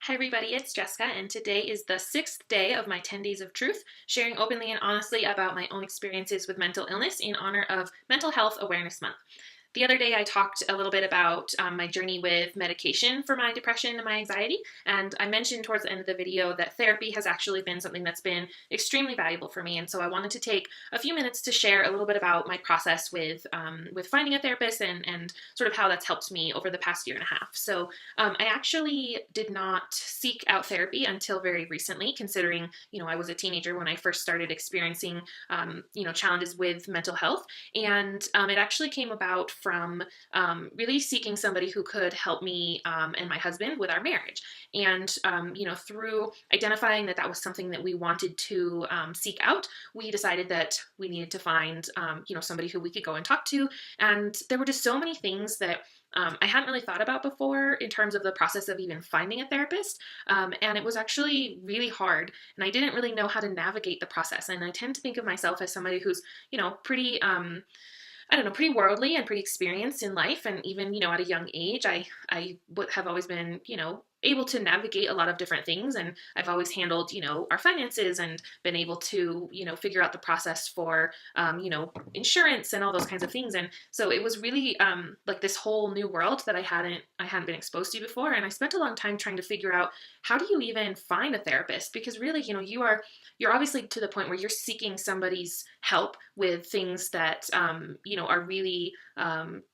Hi everybody, it's Jessica, and today is the sixth day of my 10 Days of Truth, sharing openly and honestly about my own experiences with mental illness in honor of Mental Health Awareness Month. The other day, I talked a little bit about my journey with medication for my depression and my anxiety, and I mentioned towards the end of the video that therapy has actually been something that's been extremely valuable for me. And so I wanted to take a few minutes to share a little bit about my process with finding a therapist and sort of how that's helped me over the past year and a half. So I actually did not seek out therapy until very recently, considering I was a teenager when I first started experiencing challenges with mental health, and it actually came about from really seeking somebody who could help me and my husband with our marriage. And, through identifying that that was something that we wanted to seek out, we decided that we needed to find, somebody who we could go and talk to. And there were just so many things that I hadn't really thought about before in terms of the process of even finding a therapist. And it was actually really hard. And I didn't really know how to navigate the process. And I tend to think of myself as somebody who's, pretty I don't know, pretty worldly and pretty experienced in life. And even, at a young age, I have always been, able to navigate a lot of different things. And I've always handled, our finances and been able to, figure out the process for, insurance and all those kinds of things. And so it was really like this whole new world that I hadn't been exposed to before. And I spent a long time trying to figure out, how do you even find a therapist? Because really, you're obviously to the point where you're seeking somebody's help with things that are really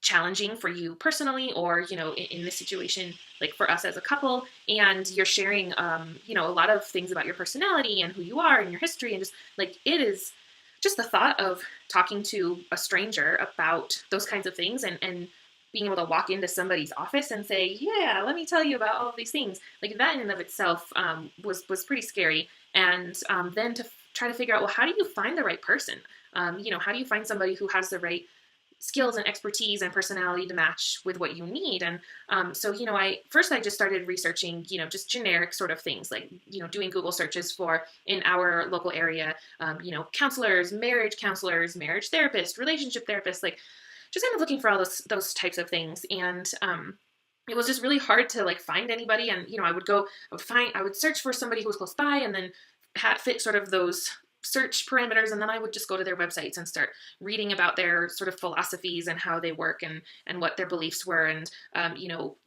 challenging for you personally, or in this situation, like for us as a couple. And you're sharing a lot of things about your personality and who you are and your history, and just like it is just the thought of talking to a stranger about those kinds of things, and being able to walk into somebody's office and say, yeah, let me tell you about all of these things, like that in and of itself was pretty scary. And then to try to figure out, well, how do you find the right person? How do you find somebody who has the right skills and expertise and personality to match with what you need? And so, I just started researching, just generic sort of things, like, doing Google searches for, in our local area, counselors, marriage therapists, relationship therapists, like just kind of looking for all those types of things. And it was just really hard to like find anybody. And I would search for somebody who was close by, and then fit sort of those search parameters, and then I would just go to their websites and start reading about their sort of philosophies and how they work, and what their beliefs were, and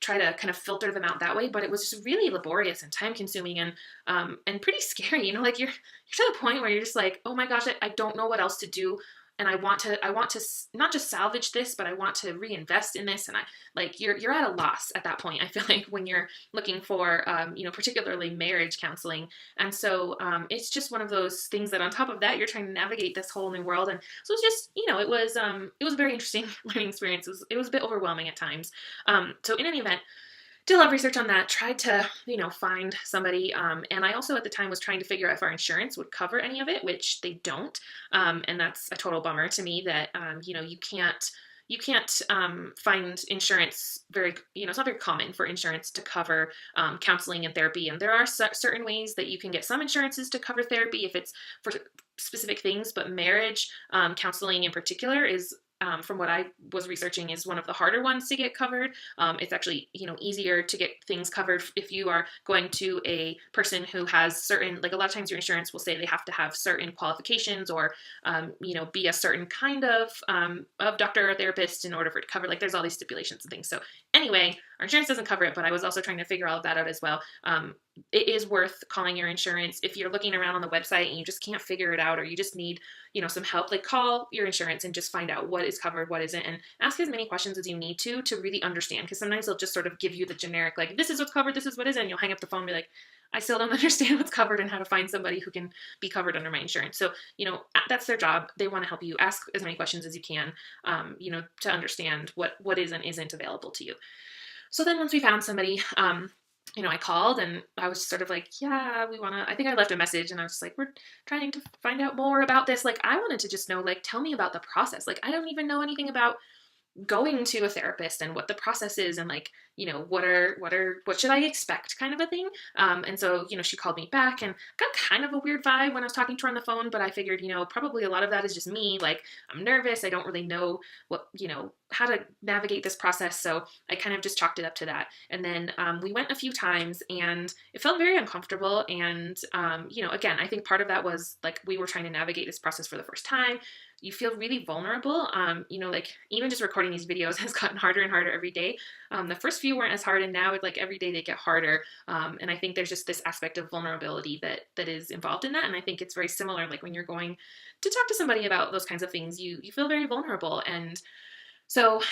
try to kind of filter them out that way. But it was just really laborious and time consuming, and pretty scary. Like you're to the point where you're just like, oh my gosh, I don't know what else to do. And I want to not just salvage this, but I want to reinvest in this. And you're at a loss at that point, I feel like, when you're looking for, particularly marriage counseling. And so it's just one of those things that on top of that, you're trying to navigate this whole new world. And so it's just, it was a very interesting learning experience. It was a bit overwhelming at times. So in any event, did a lot of research on that, tried to, find somebody. And I also at the time was trying to figure out if our insurance would cover any of it, which they don't. And that's a total bummer to me that, you can't find insurance it's not very common for insurance to cover counseling and therapy. And there are certain ways that you can get some insurances to cover therapy if it's for specific things, but marriage counseling in particular is, from what I was researching, is one of the harder ones to get covered. It's actually, easier to get things covered if you are going to a person who has certain, like a lot of times your insurance will say they have to have certain qualifications, or, be a certain kind of doctor or therapist in order for it to cover. Like there's all these stipulations and things. So anyway, our insurance doesn't cover it, but I was also trying to figure all of that out as well. It is worth calling your insurance if you're looking around on the website and you just can't figure it out, or you just need, some help. Like call your insurance and just find out what is covered, what isn't, and ask as many questions as you need to really understand. Because sometimes they'll just sort of give you the generic, like, this is what's covered, this is what isn't, and you'll hang up the phone and be like, I still don't understand what's covered and how to find somebody who can be covered under my insurance. So, that's their job. They want to help you. Ask as many questions as you can, to understand what is and isn't available to you. So then once we found somebody, I called and I was sort of like, yeah, I think I left a message and I was just like, we're trying to find out more about this. Like, I wanted to just know, like, tell me about the process. Like, I don't even know anything about going to a therapist and what the process is, and like, what should I expect kind of a thing. And so, she called me back and got kind of a weird vibe when I was talking to her on the phone, but I figured, probably a lot of that is just me. Like, I'm nervous. I don't really know how to navigate this process. So I kind of just chalked it up to that. And then we went a few times and it felt very uncomfortable. And, again, I think part of that was like we were trying to navigate this process for the first time. You feel really vulnerable. Like even just recording these videos has gotten harder and harder every day. The first few weren't as hard, and now like every day they get harder. And I think there's just this aspect of vulnerability that is involved in that. And I think it's very similar. Like when you're going to talk to somebody about those kinds of things, you feel very vulnerable. And so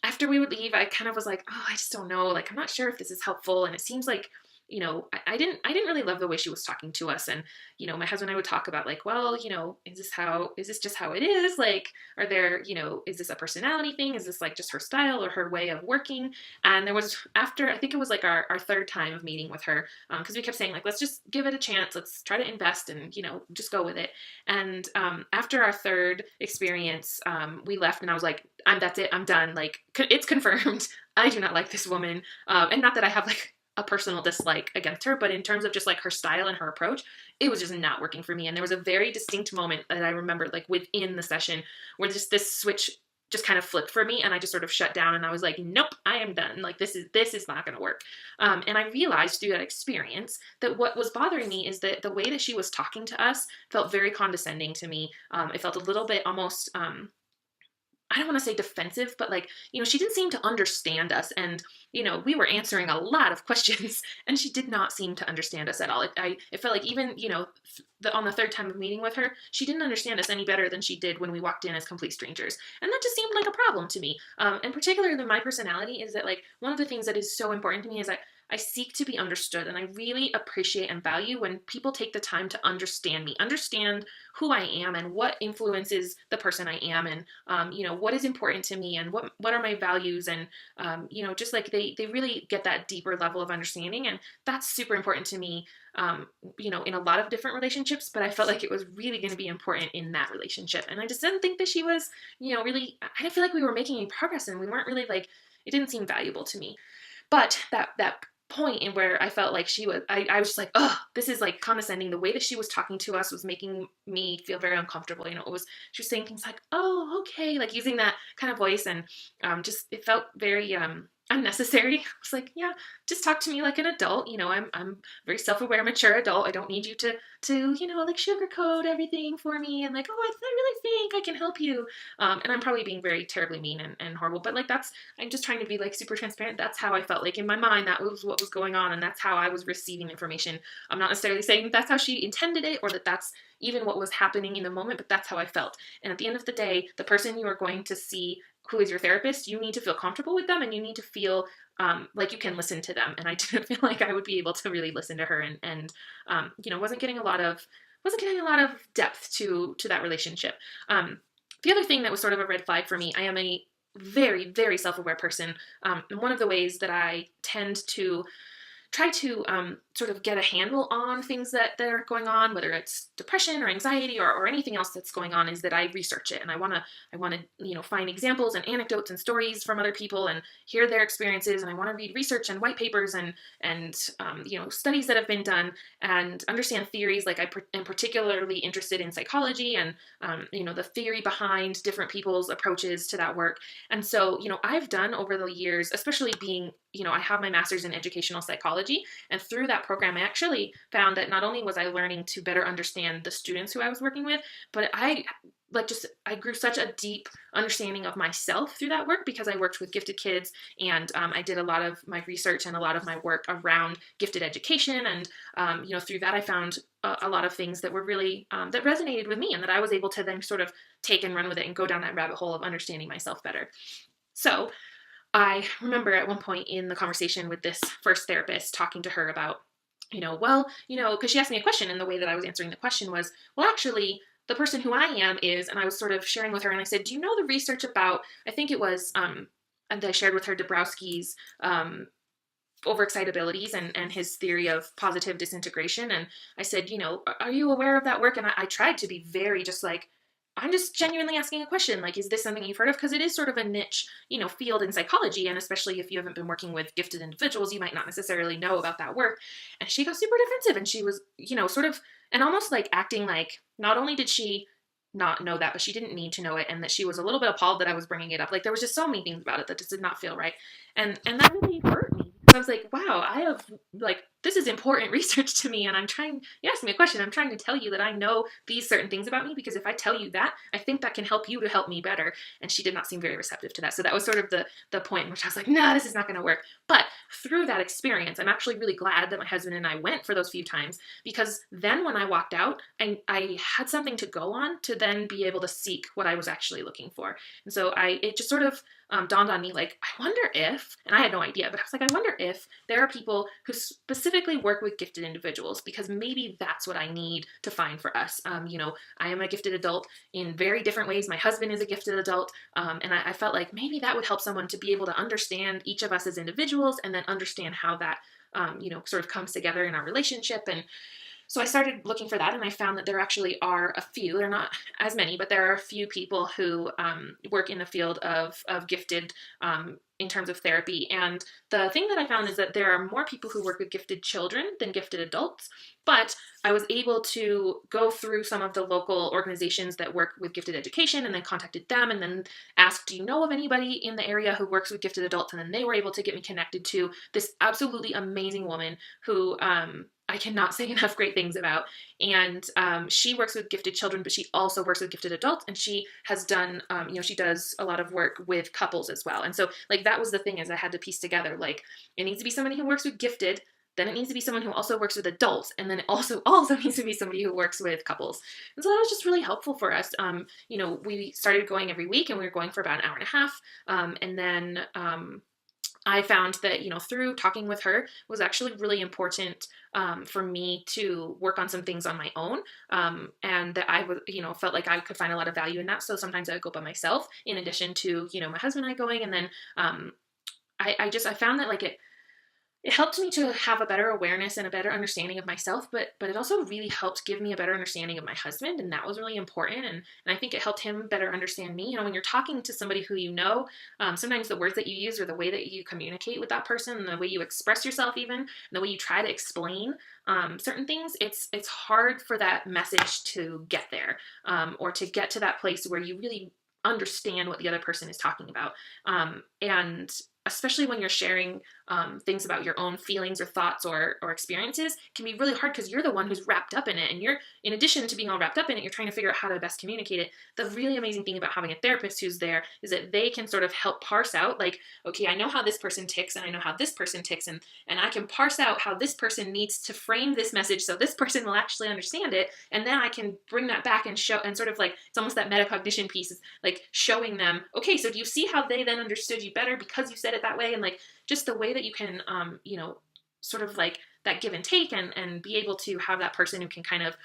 after we would leave, I kind of was like, oh, I just don't know. Like, I'm not sure if this is helpful. And it seems like, I didn't really love the way she was talking to us. And, my husband and I would talk about like, well, is this just how it is? Like, are there, is this a personality thing? Is this like just her style or her way of working? And there was I think it was like our third time of meeting with her. Cause we kept saying like, let's just give it a chance. Let's try to invest and, just go with it. And after our third experience, we left and I was like, that's it. I'm done. Like it's confirmed. I do not like this woman. And not that I have like a personal dislike against her, but in terms of just like her style and her approach, it was just not working for me. And there was a very distinct moment that I remember like within the session where just this switch just kind of flipped for me and I just sort of shut down and I was like, nope, I am done. Like this is not going to work. And I realized through that experience that what was bothering me is that the way that she was talking to us felt very condescending to me. It felt a little bit almost, I don't want to say defensive, but like, she didn't seem to understand us. And, we were answering a lot of questions and she did not seem to understand us at all. It felt like even, on the third time of meeting with her, she didn't understand us any better than she did when we walked in as complete strangers. And that just seemed like a problem to me. And particularly my personality is that like, one of the things that is so important to me is I seek to be understood, and I really appreciate and value when people take the time to understand me, understand who I am and what influences the person I am, and what is important to me and what are my values, and just like they really get that deeper level of understanding, and that's super important to me. In a lot of different relationships, but I felt like it was really going to be important in that relationship, and I just didn't think that she was, really. I didn't feel like we were making any progress, and we weren't really like. It didn't seem valuable to me. But that point in where I felt like I was just like, oh, this is like condescending. The way that she was talking to us was making me feel very uncomfortable. She was saying things like, oh, okay, like using that kind of voice, and it felt very unnecessary. I was like, yeah, just talk to me like an adult. I'm a very self-aware, mature adult. I don't need you to like sugarcoat everything for me and like, oh, I really think I can help you. And I'm probably being very terribly mean and horrible, but like I'm just trying to be like super transparent. That's how I felt. Like in my mind, that was what was going on, and that's how I was receiving information. I'm not necessarily saying that's how she intended it or that that's even what was happening in the moment, but that's how I felt. And at the end of the day, the person you are going to see who is your therapist, you need to feel comfortable with them and you need to feel like you can listen to them. And I didn't feel like I would be able to really listen to her and wasn't getting a lot of depth to that relationship. The other thing that was sort of a red flag for me, I am a very, very self-aware person. And one of the ways that I tend to try to sort of get a handle on things that are going on, whether it's depression or anxiety or anything else that's going on, is that I research it, and I want to find examples and anecdotes and stories from other people and hear their experiences, and I want to read research and white papers and studies that have been done and understand theories. Like I am particularly interested in psychology and the theory behind different people's approaches to that work. And so I've done over the years, especially being I have my master's in educational psychology, and through that program, I actually found that not only was I learning to better understand the students who I was working with, but I grew such a deep understanding of myself through that work because I worked with gifted kids, and I did a lot of my research and a lot of my work around gifted education, and through that I found a lot of things that were really that resonated with me, and that I was able to then sort of take and run with it and go down that rabbit hole of understanding myself better. So I remember at one point in the conversation with this first therapist talking to her about, because she asked me a question, and the way that I was answering the question was, well, actually, the person who I am is, and I was sort of sharing with her, and I said, do you know the research about, I think it was, and I shared with her Dabrowski's overexcitabilities and his theory of positive disintegration. And I said, are you aware of that work? And I tried to be very just like, I'm just genuinely asking a question. Like, is this something you've heard of? Because it is sort of a niche, field in psychology. And especially if you haven't been working with gifted individuals, you might not necessarily know about that work. And she got super defensive and she was, sort of, and almost like acting like not only did she not know that, but she didn't need to know it. And that she was a little bit appalled that I was bringing it up. Like, there was just so many things about it that just did not feel right. And that really hurt me. I was like, wow, I have, like, this is important research to me, and you asked me a question, I'm trying to tell you that I know these certain things about me, because if I tell you that, I think that can help you to help me better. And she did not seem very receptive to that. So that was sort of the point in which I was like, no, this is not going to work. But through that experience, I'm actually really glad that my husband and I went for those few times, because then when I walked out, I had something to go on to then be able to seek what I was actually looking for. And so it just sort of dawned on me, like, I wonder if, and I had no idea, but I was like, I wonder if there are people who specifically work with gifted individuals, because maybe that's what I need to find for us. I am a gifted adult in very different ways. My husband is a gifted adult. And I felt like maybe that would help someone to be able to understand each of us as individuals, and then understand how that, sort of comes together in our relationship. And so I started looking for that, and I found that there actually are a few, they're not as many, but there are a few people who work in the field of gifted in terms of therapy. And the thing that I found is that there are more people who work with gifted children than gifted adults, but I was able to go through some of the local organizations that work with gifted education, and then contacted them and then asked, do you know of anybody in the area who works with gifted adults? And then they were able to get me connected to this absolutely amazing woman who I cannot say enough great things about. And she works with gifted children, but she also works with gifted adults. And she has done, she does a lot of work with couples as well. And so, like, that was the thing, is I had to piece together, like, it needs to be somebody who works with gifted, then it needs to be someone who also works with adults, and then it also needs to be somebody who works with couples. And so that was just really helpful for us. We started going every week, and we were going for about an hour and a half. And then I found that, through talking with her was actually really important for me to work on some things on my own. And that I would, felt like I could find a lot of value in that. So sometimes I would go by myself, in addition to, my husband and I going. And then I found that, like, it helped me to have a better awareness and a better understanding of myself, but it also really helped give me a better understanding of my husband, and that was really important. And I think it helped him better understand me. When you're talking to somebody who sometimes the words that you use, or the way that you communicate with that person, and the way you express yourself even, and the way you try to explain certain things, it's hard for that message to get there, or to get to that place where you really understand what the other person is talking about. And especially when you're sharing things about your own feelings or thoughts or experiences, can be really hard, because you're the one who's wrapped up in it. And you're, in addition to being all wrapped up in it, you're trying to figure out how to best communicate it. The really amazing thing about having a therapist who's there is that they can sort of help parse out, like, okay, I know how this person ticks, and I know how this person ticks, and I can parse out how this person needs to frame this message so this person will actually understand it. And then I can bring that back and show, and sort of like, it's almost that metacognition piece, is like showing them, okay, so do you see how they then understood you better because you said it that way? And like, just the way that you can, sort of like that give and take, and be able to have that person who can kind of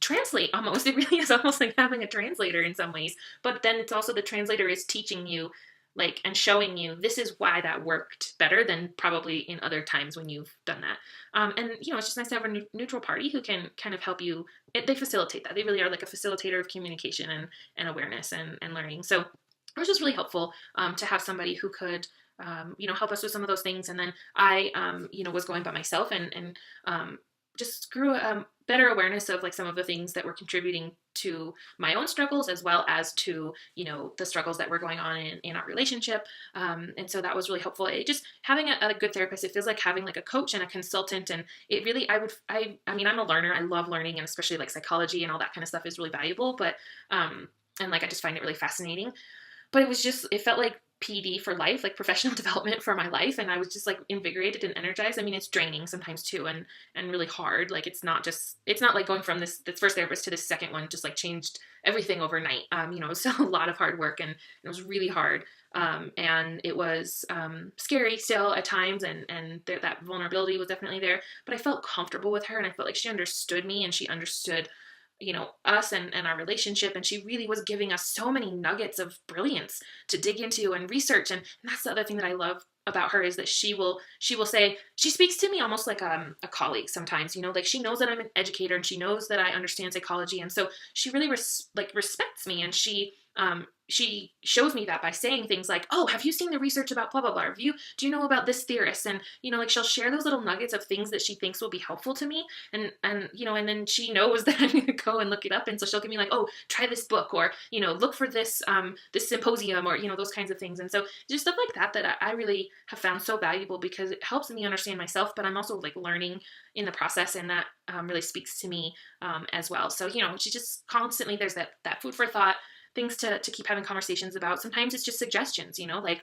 translate almost. It really is almost like having a translator in some ways, but then it's also the translator is teaching you, like, and showing you, this is why that worked better than probably in other times when you've done that. And, it's just nice to have a neutral party who can kind of help you. They facilitate that. They really are like a facilitator of communication and awareness and learning. So it was just really helpful to have somebody who could help us with some of those things. And then I, was going by myself, and just grew a better awareness of, like, some of the things that were contributing to my own struggles, as well as to, the struggles that were going on in our relationship. And so that was really helpful. It just, having a good therapist, it feels like having like a coach and a consultant. And it really, I'm a learner. I love learning, and especially like psychology and all that kind of stuff is really valuable. But, and like, I just find it really fascinating. But it felt like PD for life, like professional development for my life. And I was just like invigorated and energized. I mean, it's draining sometimes too, and really hard. Like, it's not like going from this first therapist to this second one, just like changed everything overnight. It was still a lot of hard work, and it was really hard. And it was scary still at times, and that vulnerability was definitely there. But I felt comfortable with her, and I felt like she understood me, and she understood us and our relationship. And she really was giving us so many nuggets of brilliance to dig into and research. And that's the other thing that I love about her is that she will say, she speaks to me almost like a colleague sometimes, like she knows that I'm an educator and she knows that I understand psychology, and so she really respects me, and she shows me that by saying things like, oh, have you seen the research about blah blah blah, do you know about this theorist, and like she'll share those little nuggets of things that she thinks will be helpful to me, and then she knows that I'm gonna go and look it up, and so she'll give me like, oh, try this book, or look for this symposium, or those kinds of things. And so just stuff like that I really have found so valuable, because it helps me understand myself, but I'm also like learning in the process, and that really speaks to me as well. So she just constantly, there's that food for thought, things to keep having conversations about. Sometimes it's just suggestions, like,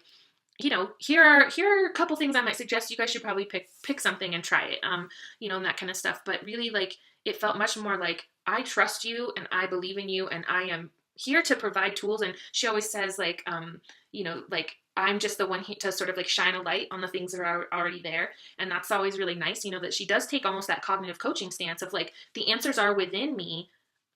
here are a couple things I might suggest. You guys should probably pick something and try it, and that kind of stuff. But really, like, it felt much more like, I trust you and I believe in you and I am here to provide tools. And she always says like, like, I'm just the one to sort of like shine a light on the things that are already there. And that's always really nice, that she does take almost that cognitive coaching stance of like, the answers are within me.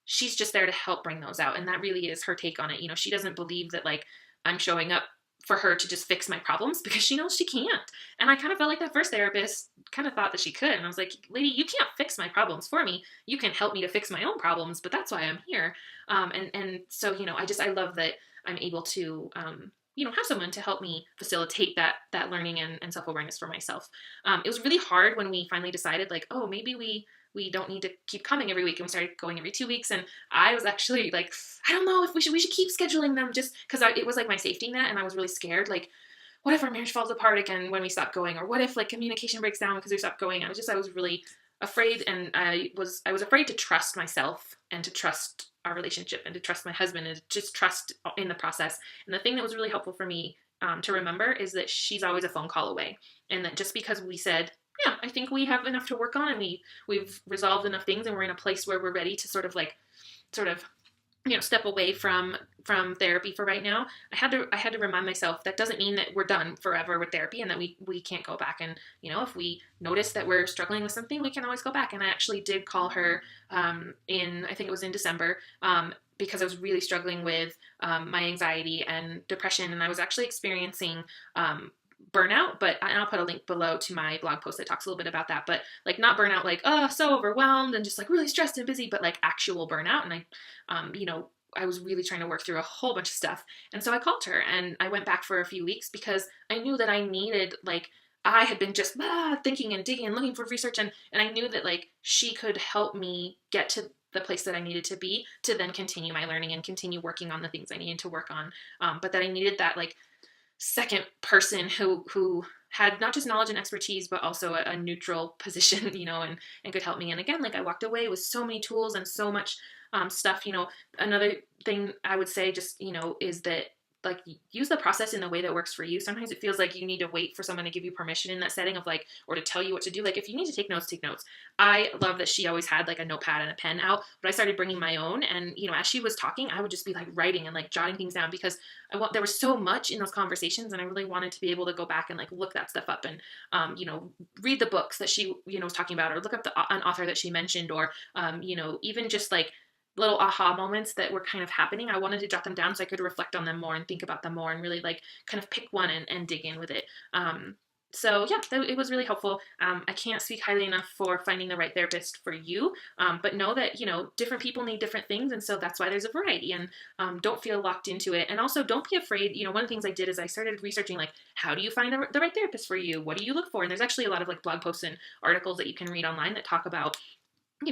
She's just there to help bring those out. And that really is her take on it. She doesn't believe that like I'm showing up for her to just fix my problems, because she knows she can't. And I kind of felt like that first therapist kind of thought that she could. And I was like, lady, you can't fix my problems for me. You can help me to fix my own problems, but that's why I'm here. And so, I love that I'm able to, have someone to help me facilitate that learning and self-awareness for myself. It was really hard when we finally decided like, oh, maybe we don't need to keep coming every week, and we started going every 2 weeks. And I was actually like, I don't know if we should keep scheduling them, just because it was like my safety net, and I was really scared. Like, what if our marriage falls apart again when we stop going, or what if like communication breaks down because we stopped going? I was really afraid, and I was afraid to trust myself and to trust our relationship and to trust my husband and to just trust in the process. And the thing that was really helpful for me to remember is that she's always a phone call away, and that just because we said, yeah, I think we have enough to work on, and we've resolved enough things, and we're in a place where we're ready to sort of step away from therapy for right now. I had to remind myself that doesn't mean that we're done forever with therapy, and that we can't go back. And if we notice that we're struggling with something, we can always go back. And I actually did call her I think it was in December, because I was really struggling with my anxiety and depression, and I was actually experiencing burnout, but I'll put a link below to my blog post that talks a little bit about that. But like, not burnout like, oh, so overwhelmed and just like really stressed and busy, but like actual burnout. And I was really trying to work through a whole bunch of stuff. And so I called her, and I went back for a few weeks, because I knew that I needed, like, I had been just thinking and digging and looking for research, and I knew that like she could help me get to the place that I needed to be to then continue my learning and continue working on the things I needed to work on. But that I needed that like second person who had not just knowledge and expertise, but also a neutral position, and could help me. And again, like, I walked away with so many tools and so much stuff. Another thing I would say just, is that, like, use the process in the way that works for you. Sometimes it feels like you need to wait for someone to give you permission in that setting of like, or to tell you what to do. Like, if you need to take notes, take notes. I love that she always had like a notepad and a pen out, but I started bringing my own. And, as she was talking, I would just be like writing and like jotting things down, because there was so much in those conversations, and I really wanted to be able to go back and like look that stuff up, and, read the books that she, was talking about, or look up an author that she mentioned, or, even just like little aha moments that were kind of happening. I wanted to jot them down so I could reflect on them more and think about them more, and really like kind of pick one and dig in with it. So yeah, it was really helpful. I can't speak highly enough for finding the right therapist for you, but know that, different people need different things. And so that's why there's a variety, and don't feel locked into it. And also don't be afraid. One of the things I did is I started researching, like, how do you find the right therapist for you? What do you look for? And there's actually a lot of like blog posts and articles that you can read online that talk about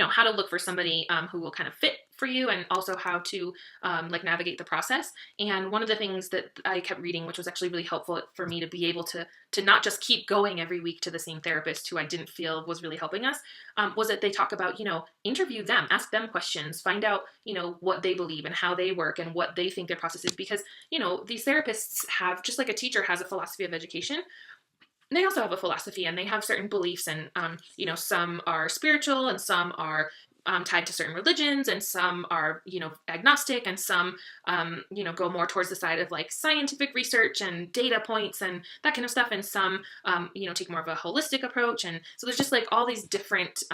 how to look for somebody who will kind of fit for you, and also how to like navigate the process. And one of the things that I kept reading, which was actually really helpful for me to be able to not just keep going every week to the same therapist who I didn't feel was really helping us, was that they talk about, interview them, ask them questions, find out, what they believe and how they work and what they think their process is. Because, these therapists have, just like a teacher has a philosophy of education, they also have a philosophy, and they have certain beliefs, and, some are spiritual, and some are tied to certain religions, and some are, agnostic, and some, go more towards the side of like scientific research and data points and that kind of stuff. And some, take more of a holistic approach. And so there's just like all these different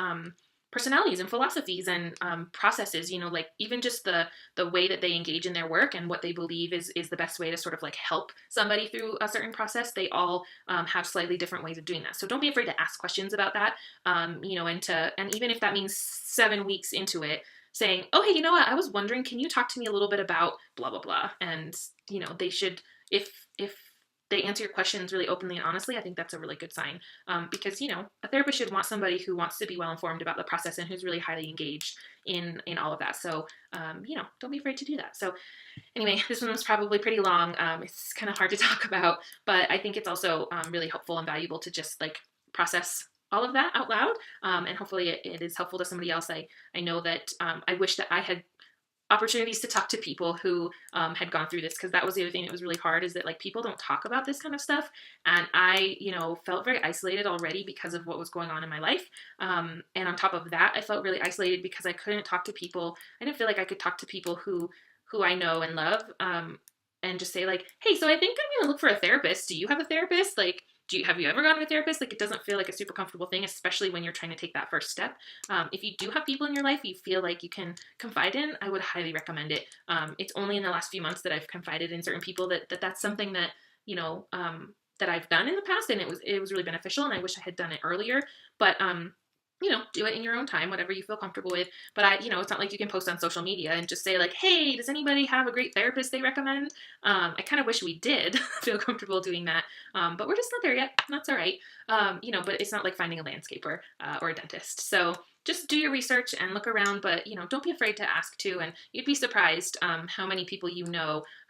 personalities and philosophies and processes, like even just the way that they engage in their work and what they believe is the best way to sort of like help somebody through a certain process. They all have slightly different ways of doing that. So don't be afraid to ask questions about that. And even if that means 7 weeks into it, saying, oh, hey, you know what? I was wondering, can you talk to me a little bit about blah, blah, blah? And, they should, if they answer your questions really openly and honestly, I think that's a really good sign. Because, a therapist should want somebody who wants to be well informed about the process and who's really highly engaged in all of that. So, don't be afraid to do that. So anyway, this one was probably pretty long. It's kind of hard to talk about, but I think it's also really helpful and valuable to just like process all of that out loud. And hopefully it is helpful to somebody else. I know that I wish that I had opportunities to talk to people who had gone through this, because that was the other thing that was really hard, is that like people don't talk about this kind of stuff, and I felt very isolated already because of what was going on in my life, and on top of that I felt really isolated because I couldn't talk to people. I didn't feel like I could talk to people who I know and love, and just say like, hey, so I think I'm gonna look for a therapist. Do you have a therapist? Like, have you ever gone to a therapist? Like, it doesn't feel like a super comfortable thing, especially when you're trying to take that first step. If you do have people in your life you feel like you can confide in, I would highly recommend it. It's only in the last few months that I've confided in certain people that's something that, that I've done in the past, and it was really beneficial, and I wish I had done it earlier. But do it in your own time, whatever you feel comfortable with. But it's not like you can post on social media and just say like, hey, does anybody have a great therapist they recommend? I kind of wish we did feel comfortable doing that. But we're just not there yet. That's all right. But it's not like finding a landscaper or a dentist. So just do your research and look around, but don't be afraid to ask too. And you'd be surprised how many people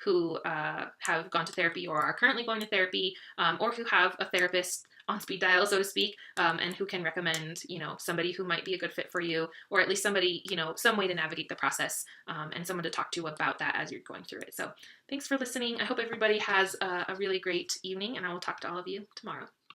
who have gone to therapy or are currently going to therapy, or who have a therapist on speed dial, so to speak, and who can recommend, somebody who might be a good fit for you, or at least somebody, some way to navigate the process, and someone to talk to about that as you're going through it. So thanks for listening. I hope everybody has a really great evening, and I will talk to all of you tomorrow.